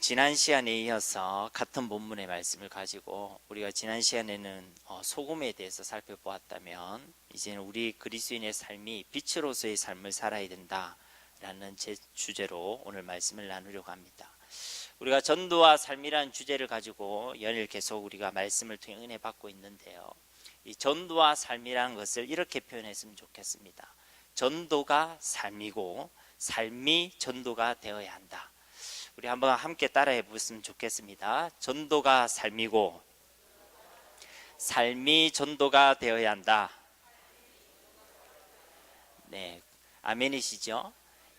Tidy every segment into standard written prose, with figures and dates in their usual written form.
지난 시간에 이어서 같은 본문의 말씀을 가지고 우리가 지난 시간에는 소금에 대해서 살펴보았다면, 이제는 우리 그리스도인의 삶이 빛으로서의 삶을 살아야 된다라는 제 주제로 오늘 말씀을 나누려고 합니다. 우리가 전도와 삶이라는 주제를 가지고 연일 계속 우리가 말씀을 통해 은혜 받고 있는데요, 이 전도와 삶이라는 것을 이렇게 표현했으면 좋겠습니다. 전도가 삶이고 삶이 전도가 되어야 한다. 우리 한번 함께 따라해 보셨으면 좋겠습니다. 전도가 삶이고 삶이 전도가 되어야 한다. 네, 아멘이시죠?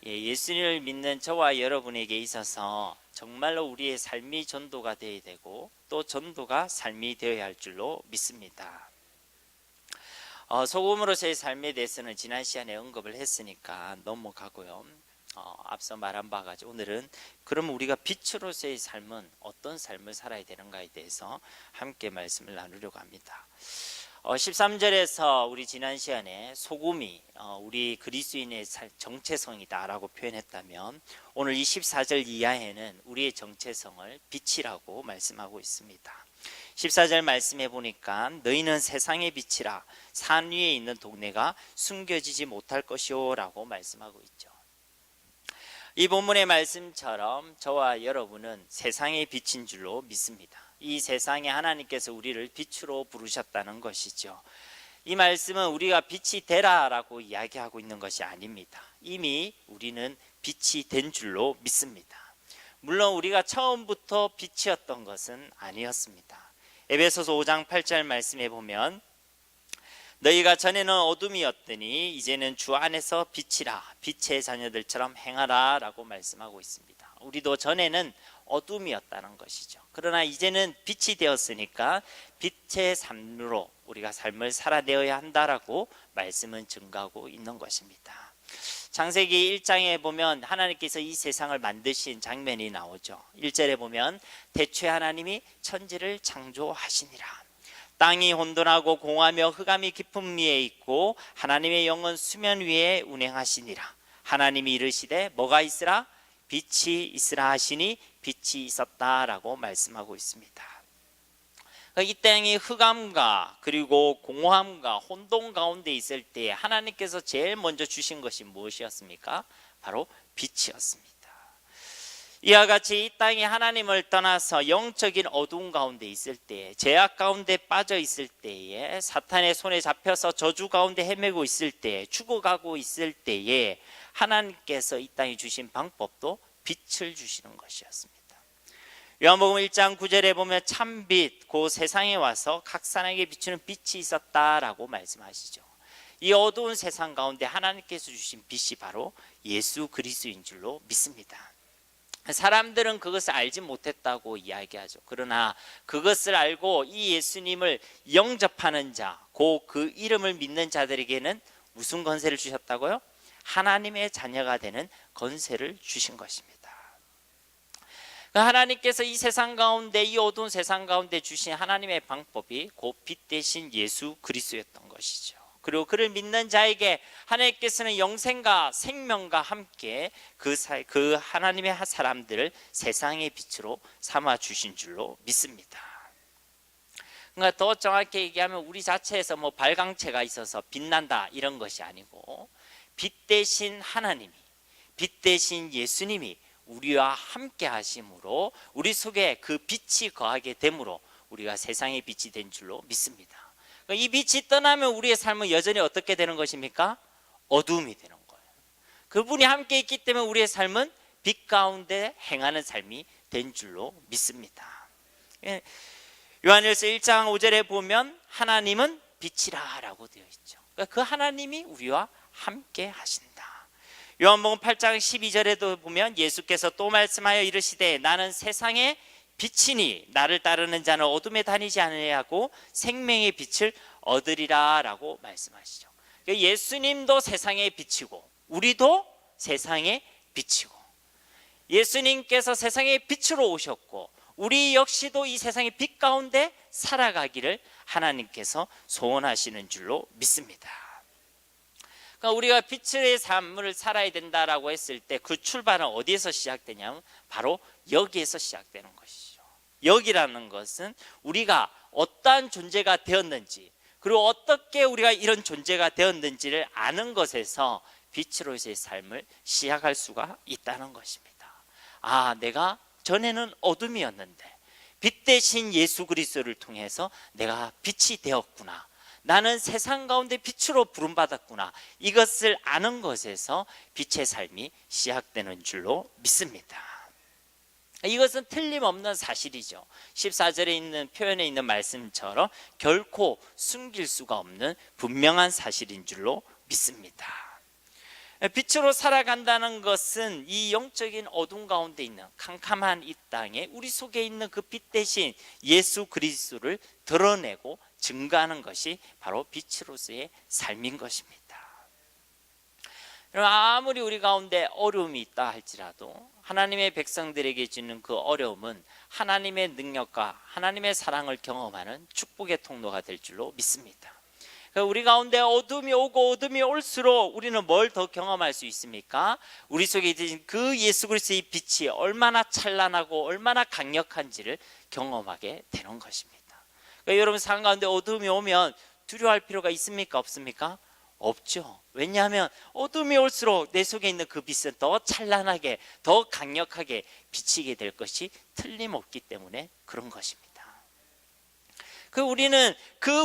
예수님을 믿는 저와 여러분에게 있어서 정말로 우리의 삶이 전도가 되어야 되고, 또 전도가 삶이 되어야 할 줄로 믿습니다. 소금으로서의 삶에 대해서는 지난 시간에 언급을 했으니까 넘어가고요. 앞서 말한 바와 같이 오늘은 그럼 우리가 빛으로서의 삶은 어떤 삶을 살아야 되는가에 대해서 함께 말씀을 나누려고 합니다. 13절에서 우리 지난 시간에 소금이 우리 그리스도인의 정체성이다 라고 표현했다면, 오늘 24절 이하에는 우리의 정체성을 빛이라고 말씀하고 있습니다. 14절 말씀해 보니까 너희는 세상의 빛이라 산 위에 있는 동네가 숨겨지지 못할 것이오 라고 말씀하고 있죠. 이 본문의 말씀처럼 저와 여러분은 세상의 빛인 줄로 믿습니다. 이 세상에 하나님께서 우리를 빛으로 부르셨다는 것이죠. 이 말씀은 우리가 빛이 되라라고 이야기하고 있는 것이 아닙니다. 이미 우리는 빛이 된 줄로 믿습니다. 물론 우리가 처음부터 빛이었던 것은 아니었습니다. 에베소서 5장 8절 말씀해 보면 너희가 전에는 어둠이었더니 이제는 주 안에서 빛이라 빛의 자녀들처럼 행하라 라고 말씀하고 있습니다. 우리도 전에는 어둠이었다는 것이죠. 그러나 이제는 빛이 되었으니까 빛의 삶으로 우리가 삶을 살아내어야 한다라고 말씀은 증가하고 있는 것입니다. 창세기 1장에 보면 하나님께서 이 세상을 만드신 장면이 나오죠. 1절에 보면 대초에 하나님이 천지를 창조하시니라. 땅이 혼돈하고 공하며 흑암이 깊음 위에 있고 하나님의 영은 수면 위에 운행하시니라. 하나님이 이르시되 뭐가 있으라? 빛이 있으라 하시니 빛이 있었다라고 말씀하고 있습니다. 이 땅이 흑암과 그리고 공허함과 혼돈 가운데 있을 때 하나님께서 제일 먼저 주신 것이 무엇이었습니까? 바로 빛이었습니다. 이와 같이 이 땅이 하나님을 떠나서 영적인 어두운 가운데 있을 때, 죄악 가운데 빠져 있을 때에, 사탄의 손에 잡혀서 저주 가운데 헤매고 있을 때, 죽어가고 있을 때에 하나님께서 이 땅에 주신 방법도 빛을 주시는 것이었습니다. 요한복음 1장 9절에 보면 참빛 그 세상에 와서 각 사람에게 비추는 빛이 있었다라고 말씀하시죠. 이 어두운 세상 가운데 하나님께서 주신 빛이 바로 예수 그리스도인 줄로 믿습니다. 사람들은 그것을 알지 못했다고 이야기하죠. 그러나 그것을 알고 이 예수님을 영접하는 자, 그 이름을 믿는 자들에게는 무슨 권세를 주셨다고요? 하나님의 자녀가 되는 권세를 주신 것입니다. 하나님께서 이 세상 가운데, 이 어두운 세상 가운데 주신 하나님의 방법이 그 빛 대신 예수 그리스도였던 것이죠. 그리고 그를 믿는 자에게 하나님께서는 영생과 생명과 함께 그 하나님의 사람들을 세상의 빛으로 삼아 주신 줄로 믿습니다. 그러니까 더 정확히 얘기하면 우리 자체에서 발광체가 있어서 빛난다 이런 것이 아니고, 빛 대신 하나님이, 빛 대신 예수님이 우리와 함께 하심으로 우리 속에 그 빛이 거하게 됨으로 우리가 세상의 빛이 된 줄로 믿습니다. 이 빛이 떠나면 우리의 삶은 여전히 어떻게 되는 것입니까? 어두움이 되는 거예요. 그분이 함께 있기 때문에 우리의 삶은 빛 가운데 행하는 삶이 된 줄로 믿습니다. 요한일서 1장 5절에 보면 하나님은 빛이라 라고 되어 있죠. 그러니까 그 하나님이 우리와 함께 하신다. 요한복음 8장 12절에도 보면 예수께서 또 말씀하여 이르시되 나는 세상의 빛이니 나를 따르는 자는 어둠에 다니지 않으려고 생명의 빛을 얻으리라 라고 말씀하시죠. 예수님도 세상의 빛이고 우리도 세상의 빛이고, 예수님께서 세상의 빛으로 오셨고 우리 역시도 이 세상의 빛 가운데 살아가기를 하나님께서 소원하시는 줄로 믿습니다. 그러니까 우리가 빛의 삶을 살아야 된다라고 했을 때 그 출발은 어디에서 시작되냐면 바로 여기에서 시작되는 것이죠. 여기라는 것은 우리가 어떠한 존재가 되었는지, 그리고 어떻게 우리가 이런 존재가 되었는지를 아는 것에서 빛으로서의 삶을 시작할 수가 있다는 것입니다. 아, 내가 전에는 어둠이었는데 빛 대신 예수 그리스도를 통해서 내가 빛이 되었구나, 나는 세상 가운데 빛으로 부름받았구나, 이것을 아는 것에서 빛의 삶이 시작되는 줄로 믿습니다. 이것은 틀림없는 사실이죠. 14절에 있는 표현에 있는 말씀처럼 결코 숨길 수가 없는 분명한 사실인 줄로 믿습니다. 빛으로 살아간다는 것은 이 영적인 어둠 가운데 있는 캄캄한 이 땅에 우리 속에 있는 그 빛 대신 예수 그리스도를 드러내고 증거하는 것이 바로 빛으로서의 삶인 것입니다. 아무리 우리 가운데 어려움이 있다 할지라도 하나님의 백성들에게 주는 그 어려움은 하나님의 능력과 하나님의 사랑을 경험하는 축복의 통로가 될 줄로 믿습니다. 우리 가운데 어둠이 오고 어둠이 올수록 우리는 뭘 더 경험할 수 있습니까? 우리 속에 있는 그 예수 그리스도의 빛이 얼마나 찬란하고 얼마나 강력한지를 경험하게 되는 것입니다. 그러니까 여러분 삶 가운데 어둠이 오면 두려워할 필요가 있습니까? 없습니까? 없죠. 왜냐하면 어둠이 올수록 내 속에 있는 그 빛은 더 찬란하게, 더 강력하게 비치게 될 것이 틀림없기 때문에 그런 것입니다. 우리는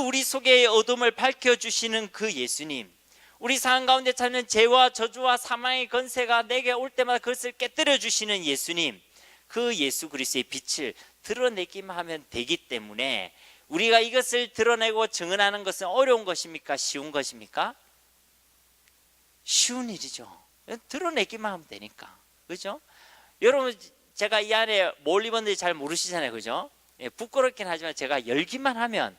우리 속의 어둠을 밝혀주시는 그 예수님, 우리 삶 가운데 찾는 죄와 저주와 사망의 권세가 내게 올 때마다 그것을 깨뜨려 주시는 예수님, 그 예수 그리스도의 빛을 드러내기만 하면 되기 때문에 우리가 이것을 드러내고 증언하는 것은 어려운 것입니까? 쉬운 것입니까? 쉬운 일이죠. 드러내기만 하면 되니까. 그죠? 여러분, 제가 이 안에 뭘 입었는지 잘 모르시잖아요. 그죠? 부끄럽긴 하지만 제가 열기만 하면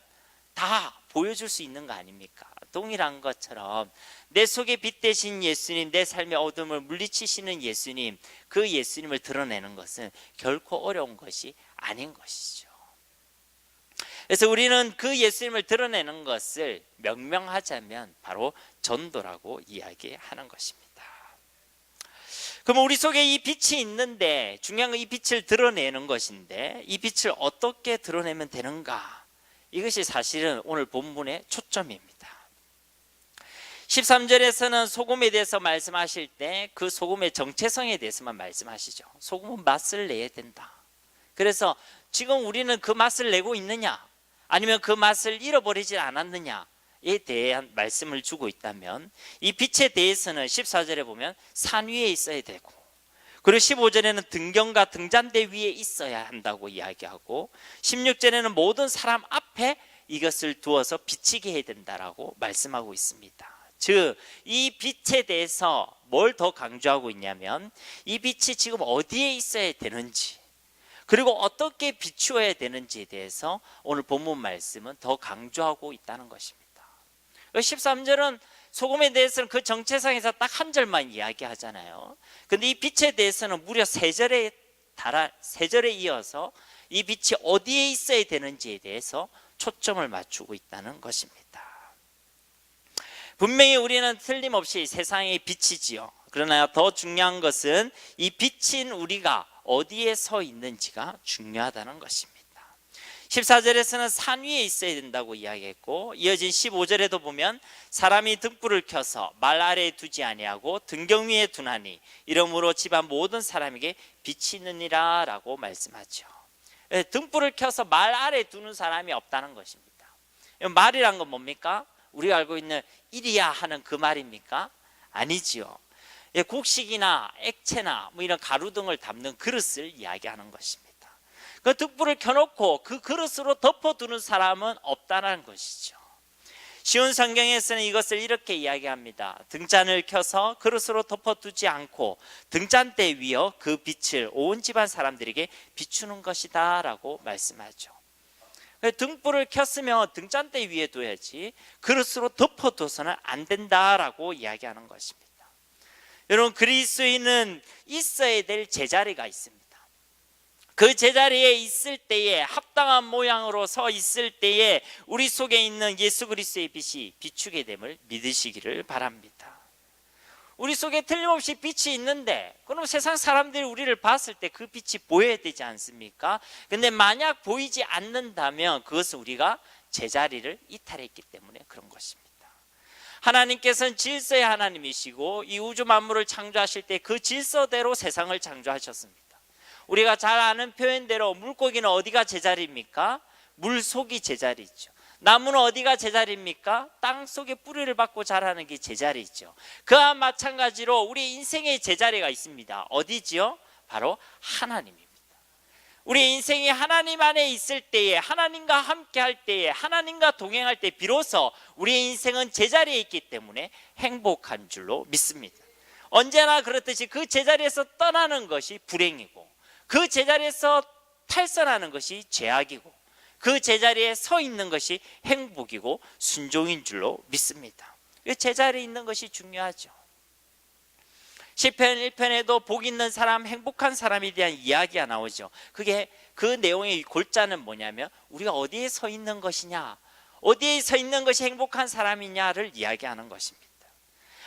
다 보여줄 수 있는 거 아닙니까? 동일한 것처럼 내 속에 빛 대신 예수님, 내 삶의 어둠을 물리치시는 예수님, 그 예수님을 드러내는 것은 결코 어려운 것이 아닌 것이죠. 그래서 우리는 그 예수님을 드러내는 것을 명명하자면 바로 전도라고 이야기하는 것입니다. 그럼 우리 속에 이 빛이 있는데 중요한 건 이 빛을 드러내는 것인데, 이 빛을 어떻게 드러내면 되는가? 이것이 사실은 오늘 본문의 초점입니다. 13절에서는 소금에 대해서 말씀하실 때 그 소금의 정체성에 대해서만 말씀하시죠. 소금은 맛을 내야 된다. 그래서 지금 우리는 그 맛을 내고 있느냐, 아니면 그 맛을 잃어버리지 않았느냐에 대한 말씀을 주고 있다면, 이 빛에 대해서는 14절에 보면 산 위에 있어야 되고, 그리고 15절에는 등경과 등잔대 위에 있어야 한다고 이야기하고, 16절에는 모든 사람 앞에 이것을 두어서 비치게 해야 된다라고 말씀하고 있습니다. 즉, 이 빛에 대해서 뭘 더 강조하고 있냐면, 이 빛이 지금 어디에 있어야 되는지, 그리고 어떻게 비추어야 되는지에 대해서 오늘 본문 말씀은 더 강조하고 있다는 것입니다. 13절은 소금에 대해서는 그 정체성에서 딱 한 절만 이야기하잖아요. 근데 이 빛에 대해서는 무려 세 절에 이어서 이 빛이 어디에 있어야 되는지에 대해서 초점을 맞추고 있다는 것입니다. 분명히 우리는 틀림없이 세상의 빛이지요. 그러나 더 중요한 것은 이 빛인 우리가 어디에 서 있는지가 중요하다는 것입니다. 14절에서는 산 위에 있어야 된다고 이야기했고, 이어진 15절에도 보면 사람이 등불을 켜서 말 아래에 두지 아니하고 등경 위에 두나니 이러므로 집안 모든 사람에게 빛이 있느니라 라고 말씀하죠. 등불을 켜서 말 아래에 두는 사람이 없다는 것입니다. 말이란 건 뭡니까? 우리가 알고 있는 이리야 하는 그 말입니까? 아니지요. 곡식이나 액체나 이런 가루등을 담는 그릇을 이야기하는 것입니다. 그 등불을 켜놓고 그 그릇으로 덮어두는 사람은 없다는 것이죠. 쉬운 성경에서는 이것을 이렇게 이야기합니다. 등잔을 켜서 그릇으로 덮어두지 않고 등잔대 위에 그 빛을 온 집안 사람들에게 비추는 것이다 라고 말씀하죠. 등불을 켰으면 등잔대 위에 둬야지 그릇으로 덮어둬서는 안 된다라고 이야기하는 것입니다. 여러분, 그리스도인은 있어야 될 제자리가 있습니다. 그 제자리에 있을 때에 합당한 모양으로 서 있을 때에 우리 속에 있는 예수 그리스도의 빛이 비추게 됨을 믿으시기를 바랍니다. 우리 속에 틀림없이 빛이 있는데 그럼 세상 사람들이 우리를 봤을 때 그 빛이 보여야 되지 않습니까? 근데 만약 보이지 않는다면 그것은 우리가 제자리를 이탈했기 때문에 그런 것입니다. 하나님께서는 질서의 하나님이시고 이 우주 만물을 창조하실 때 그 질서대로 세상을 창조하셨습니다. 우리가 잘 아는 표현대로 물고기는 어디가 제자리입니까? 물속이 제자리죠. 나무는 어디가 제자리입니까? 땅속에 뿌리를 받고 자라는 게 제자리죠. 그와 마찬가지로 우리 인생의 제자리가 있습니다. 어디지요? 바로 하나님입니다. 우리 인생이 하나님 안에 있을 때에, 하나님과 함께 할 때에, 하나님과 동행할 때 비로소 우리 인생은 제자리에 있기 때문에 행복한 줄로 믿습니다. 언제나 그렇듯이 그 제자리에서 떠나는 것이 불행이고 그 제자리에서 탈선하는 것이 죄악이고 그 제자리에 서 있는 것이 행복이고 순종인 줄로 믿습니다. 제자리에 있는 것이 중요하죠. 시편 1편에도 복 있는 사람, 행복한 사람에 대한 이야기가 나오죠. 그게 그 내용의 골자는 뭐냐면 우리가 어디에 서 있는 것이냐, 어디에 서 있는 것이 행복한 사람이냐를 이야기하는 것입니다.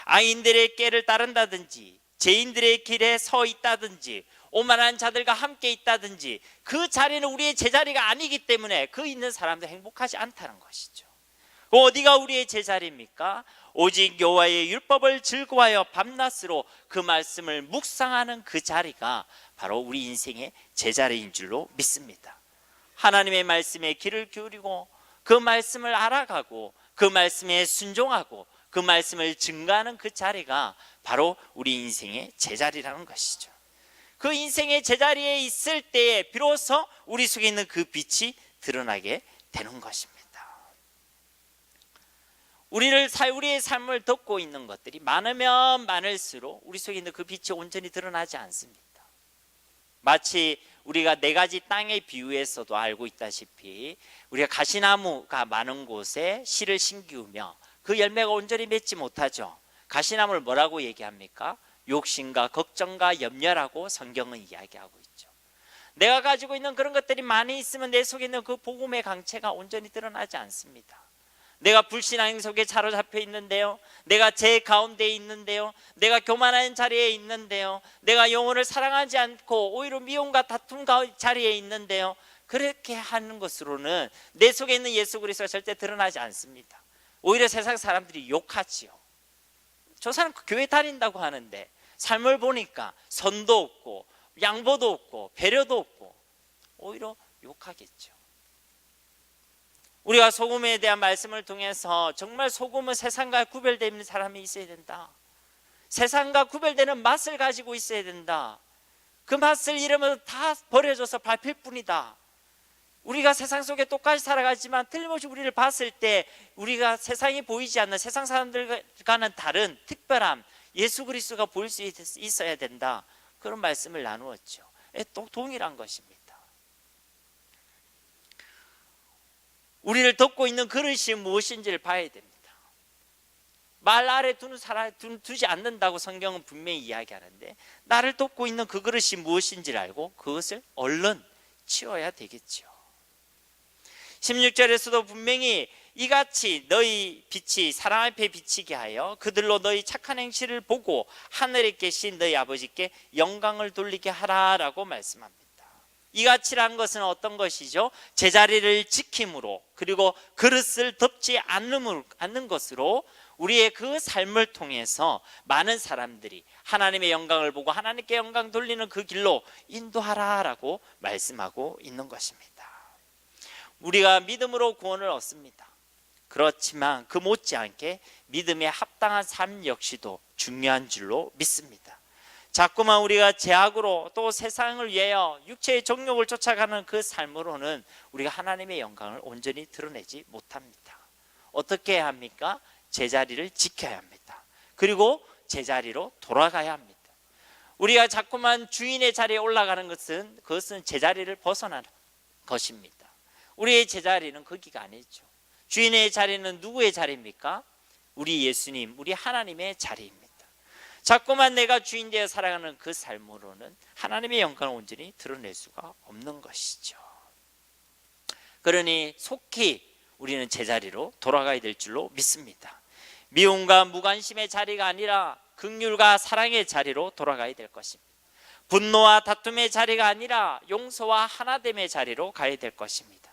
악인들의 꾀를 따른다든지 죄인들의 길에 서 있다든지 오만한 자들과 함께 있다든지 그 자리는 우리의 제자리가 아니기 때문에 그 있는 사람도 행복하지 않다는 것이죠. 어디가 우리의 제자리입니까? 오직 여호와의 율법을 즐거워하여 밤낮으로 그 말씀을 묵상하는 그 자리가 바로 우리 인생의 제자리인 줄로 믿습니다. 하나님의 말씀에 귀를 기울이고 그 말씀을 알아가고 그 말씀에 순종하고 그 말씀을 증거하는 그 자리가 바로 우리 인생의 제자리라는 것이죠. 그 인생의 제자리에 있을 때에 비로소 우리 속에 있는 그 빛이 드러나게 되는 것입니다. 우리의 삶을 덮고 있는 것들이 많으면 많을수록 우리 속에 있는 그 빛이 온전히 드러나지 않습니다. 마치 우리가 4가지 땅의 비유에서도 알고 있다시피 우리가 가시나무가 많은 곳에 씨를 심기우며 그 열매가 온전히 맺지 못하죠. 가시나무를 뭐라고 얘기합니까? 욕심과 걱정과 염려라고 성경은 이야기하고 있죠. 내가 가지고 있는 그런 것들이 많이 있으면 내 속에 있는 그 복음의 강체가 온전히 드러나지 않습니다. 내가 불신앙 속에 사로잡혀 있는데요, 내가 죄 가운데 있는데요, 내가 교만한 자리에 있는데요, 내가 영혼을 사랑하지 않고 오히려 미움과 다툼 자리에 있는데요, 그렇게 하는 것으로는 내 속에 있는 예수 그리스도가 절대 드러나지 않습니다. 오히려 세상 사람들이 욕하지요. 저 사람 교회 다닌다고 하는데 삶을 보니까 선도 없고 양보도 없고 배려도 없고 오히려 욕하겠죠. 우리가 소금에 대한 말씀을 통해서 정말 소금은 세상과 구별되는 사람이 있어야 된다. 세상과 구별되는 맛을 가지고 있어야 된다. 그 맛을 잃으면 다 버려져서 밟힐 뿐이다. 우리가 세상 속에 똑같이 살아가지만 틀림없이 우리를 봤을 때 우리가 세상이 보이지 않는 세상 사람들과는 다른 특별함, 예수 그리스도가 보일 수 있어야 된다. 그런 말씀을 나누었죠. 또 동일한 것입니다. 우리를 덮고 있는 그릇이 무엇인지를 봐야 됩니다. 말 아래 두지 않는다고 성경은 분명히 이야기하는데 나를 덮고 있는 그 그릇이 무엇인지를 알고 그것을 얼른 치워야 되겠죠. 16절에서도 분명히 이같이 너희 빛이 사람 앞에 비치게 하여 그들로 너희 착한 행실을 보고 하늘에 계신 너희 아버지께 영광을 돌리게 하라라고 말씀합니다. 이같이란 것은 어떤 것이죠? 제자리를 지킴으로 그리고 그릇을 덮지 않는 것으로 우리의 그 삶을 통해서 많은 사람들이 하나님의 영광을 보고 하나님께 영광 돌리는 그 길로 인도하라라고 말씀하고 있는 것입니다. 우리가 믿음으로 구원을 얻습니다. 그렇지만 그 못지않게 믿음에 합당한 삶 역시도 중요한 줄로 믿습니다. 자꾸만 우리가 죄악으로 또 세상을 위하여 육체의 정욕을 쫓아가는 그 삶으로는 우리가 하나님의 영광을 온전히 드러내지 못합니다. 어떻게 해야 합니까? 제자리를 지켜야 합니다. 그리고 제자리로 돌아가야 합니다. 우리가 자꾸만 주인의 자리에 올라가는 그것은 제자리를 벗어나는 것입니다. 우리의 제자리는 거기가 아니죠. 주인의 자리는 누구의 자리입니까? 우리 예수님, 우리 하나님의 자리입니다. 자꾸만 내가 주인 되어 살아가는 그 삶으로는 하나님의 영광을 온전히 드러낼 수가 없는 것이죠. 그러니 속히 우리는 제자리로 돌아가야 될 줄로 믿습니다. 미움과 무관심의 자리가 아니라 긍휼과 사랑의 자리로 돌아가야 될 것입니다. 분노와 다툼의 자리가 아니라 용서와 하나됨의 자리로 가야 될 것입니다.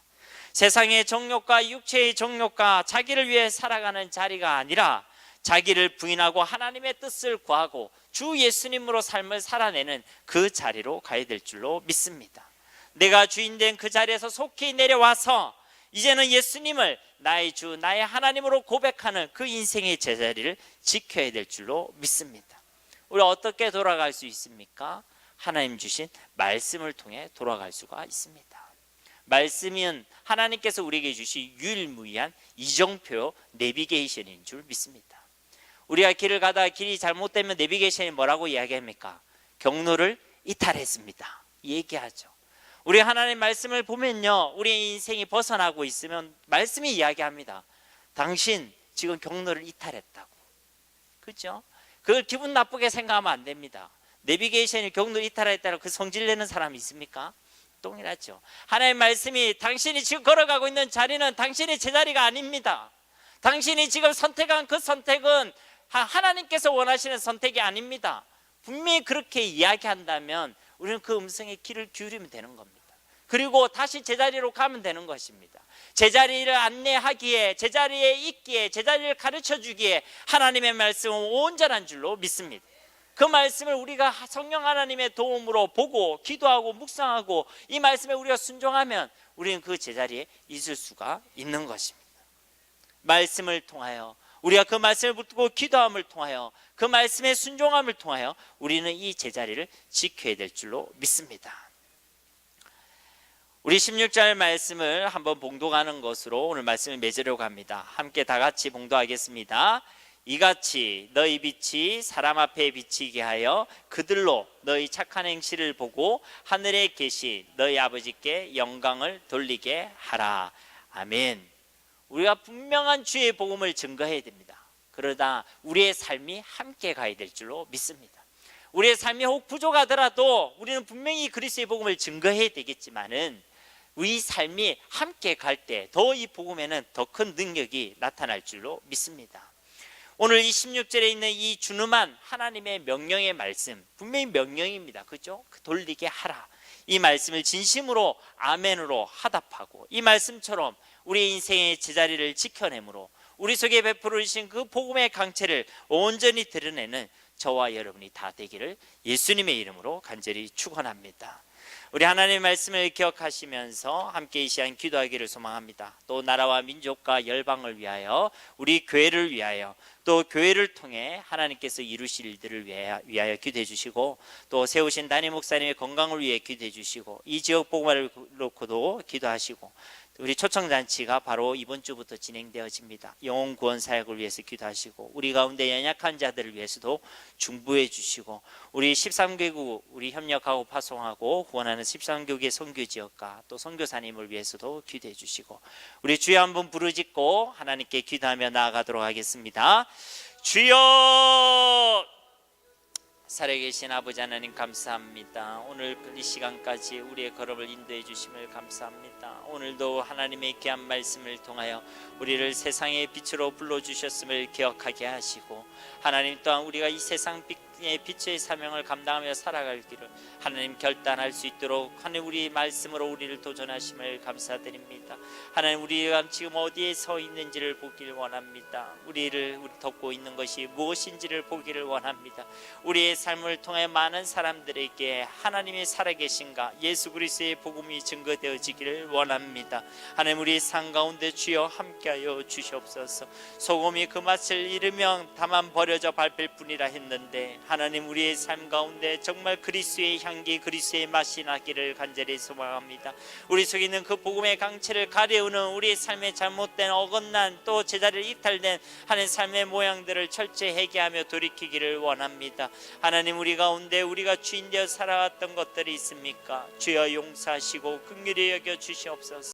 세상의 정욕과 육체의 정욕과 자기를 위해 살아가는 자리가 아니라 자기를 부인하고 하나님의 뜻을 구하고 주 예수님으로 삶을 살아내는 그 자리로 가야 될 줄로 믿습니다. 내가 주인된 그 자리에서 속히 내려와서 이제는 예수님을 나의 주, 나의 하나님으로 고백하는 그 인생의 제자리를 지켜야 될 줄로 믿습니다. 우리 어떻게 돌아갈 수 있습니까? 하나님 주신 말씀을 통해 돌아갈 수가 있습니다. 말씀은 하나님께서 우리에게 주신 유일무이한 이정표 내비게이션인 줄 믿습니다. 우리가 길을 가다가 길이 잘못되면 내비게이션이 뭐라고 이야기합니까? 경로를 이탈했습니다 얘기하죠. 우리 하나님 말씀을 보면요, 우리의 인생이 벗어나고 있으면 말씀이 이야기합니다. 당신 지금 경로를 이탈했다고. 그렇죠? 그걸 기분 나쁘게 생각하면 안 됩니다. 내비게이션이 경로를 이탈했다고 그 성질내는 사람이 있습니까? 동일하죠. 하나님의 말씀이 당신이 지금 걸어가고 있는 자리는 당신의 제자리가 아닙니다. 당신이 지금 선택한 그 선택은 하나님께서 원하시는 선택이 아닙니다. 분명히 그렇게 이야기한다면 우리는 그 음성에 귀를 기울이면 되는 겁니다. 그리고 다시 제자리로 가면 되는 것입니다. 제자리를 안내하기에, 제자리에 있기에, 제자리를 가르쳐 주기에 하나님의 말씀은 온전한 줄로 믿습니다. 그 말씀을 우리가 성령 하나님의 도움으로 보고 기도하고 묵상하고 이 말씀에 우리가 순종하면 우리는 그 제자리에 있을 수가 있는 것입니다. 말씀을 통하여 우리가 그 말씀을 붙들고 기도함을 통하여 그 말씀의 순종함을 통하여 우리는 이 제자리를 지켜야 될 줄로 믿습니다. 우리 16절 말씀을 한번 봉독하는 것으로 오늘 말씀을 맺으려고 합니다. 함께 다 같이 봉독하겠습니다. 이같이 너희 빛이 사람 앞에 비치게 하여 그들로 너희 착한 행실을 보고 하늘에 계신 너희 아버지께 영광을 돌리게 하라. 아멘. 우리가 분명한 주의 복음을 증거해야 됩니다. 그러다 우리의 삶이 함께 가야 될 줄로 믿습니다. 우리의 삶이 혹 부족하더라도 우리는 분명히 그리스도의 복음을 증거해야 되겠지만은 이 삶이 함께 갈 때 더 이 복음에는 더 큰 능력이 나타날 줄로 믿습니다. 오늘 이 16절에 있는 이 준엄한 하나님의 명령의 말씀, 분명히 명령입니다. 그죠? 돌리게 하라. 이 말씀을 진심으로 아멘으로 화답하고 이 말씀처럼 우리 인생의 제자리를 지켜내므로 우리 속에 베풀어 주신 그 복음의 강체를 온전히 드러내는 저와 여러분이 다 되기를 예수님의 이름으로 간절히 축원합니다. 우리 하나님의 말씀을 기억하시면서 함께 이 시간 기도하기를 소망합니다. 또 나라와 민족과 열방을 위하여, 우리 교회를 위하여, 또 교회를 통해 하나님께서 이루실 일들을 위하여 기도해 주시고, 또 세우신 담임 목사님의 건강을 위해 기도해 주시고, 이 지역 복음화를 놓고도 기도하시고, 우리 초청잔치가 바로 이번 주부터 진행되어집니다. 영혼 구원 사역을 위해서 기도하시고, 우리 가운데 연약한 자들을 위해서도 중보해 주시고, 우리 13개국 우리 협력하고 파송하고 후원하는 13개국의 선교지역과 또 선교사님을 위해서도 기도해 주시고, 우리 주여 한번 부르짖고 하나님께 기도하며 나아가도록 하겠습니다. 주여! 살아계신 아버지 하나님 감사합니다. 오늘 이 시간까지 우리의 걸음을 인도해 주심을 감사합니다. 오늘도 하나님의 귀한 말씀을 통하여 우리를 세상의 빛으로 불러주셨음을 기억하게 하시고, 하나님 또한 우리가 이 세상 빛의 사명을 감당하며 살아갈 길을 하나님 결단할 수 있도록 하나님 우리 말씀으로 우리를 도전하심을 감사드립니다. 하나님 우리가 지금 어디에 서 있는지를 보기를 원합니다. 우리를 덮고 있는 것이 무엇인지를 보기를 원합니다. 우리의 삶을 통해 많은 사람들에게 하나님이 살아계신가, 예수 그리스도의 복음이 증거되어지기를 원합니다. 하나님 우리의 삶 가운데 주여 함께하여 주시옵소서. 소금이 그 맛을 잃으면 다만 버려져 밟힐 뿐이라 했는데 하나님 우리의 삶 가운데 정말 그리스도의 향기, 그리스도의 맛이 나기를 간절히 소망합니다. 우리 속에 있는 그 복음의 강체를 가려우는 우리의 삶의 잘못된 어긋난 또 제자리를 이탈된 하나님 삶의 모양들을 철저히 회개하며 돌이키기를 원합니다. 하나님 우리 가운데 우리가 주인 되어 살아왔던 것들이 있습니까? 주여 용서하시고 긍휼히 여겨 주시옵소서.